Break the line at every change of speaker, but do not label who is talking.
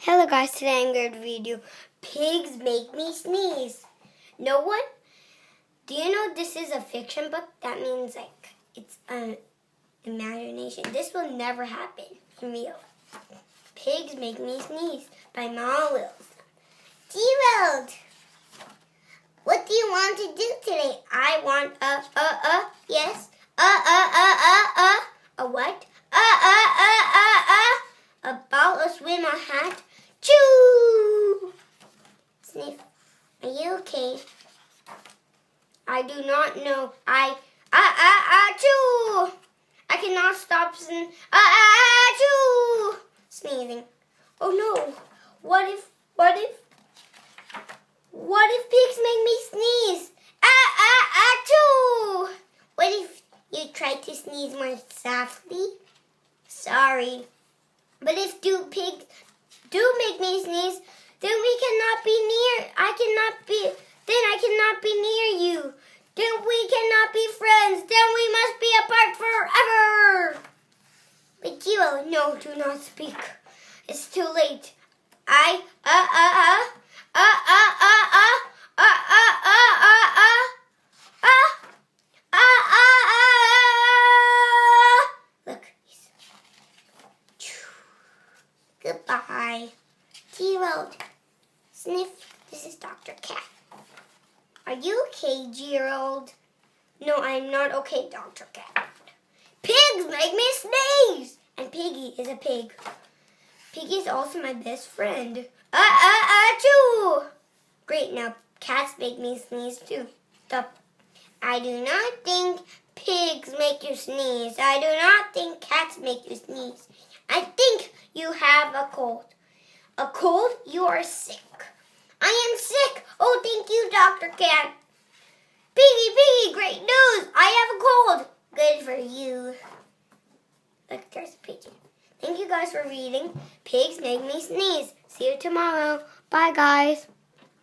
Hello guys, today I'm going to read you Pigs Make Me Sneeze. No one? Do you know this is a fiction book? That means like it's an imagination. This will never happen in real life. Pigs Make Me Sneeze by Mama Willems. Gerald, what do you want to do today? I want yes. A what? A ball, a swim, a hat. Choo! Sniff. Are you okay? I do not know. Choo! I cannot stop choo! Sneezing. Oh no. What if pigs make me sneeze? Choo! What if you try to sneeze more softly? Sorry. But if two pigs do make me sneeze, then I cannot be near you. Then we cannot be friends. Then we must be apart forever. But Gio, no, do not speak. It's too late. Goodbye. Gerald. Sniff. This is Dr. Cat. Are you okay, Gerald? No, I'm not okay, Dr. Cat. Pigs make me sneeze! And Piggie is a pig. Piggie is also my best friend. Choo! Great, now cats make me sneeze too. Stop. I do not think pigs make you sneeze. I do not think cats make you sneeze. I think you have a cold. A cold? You are sick. I am sick. Oh, thank you, Dr. Cat. Piggie, great news. I have a cold. Good for you. Look, there's a pigeon. Thank you guys for reading. Pigs Make Me Sneeze. See you tomorrow. Bye, guys.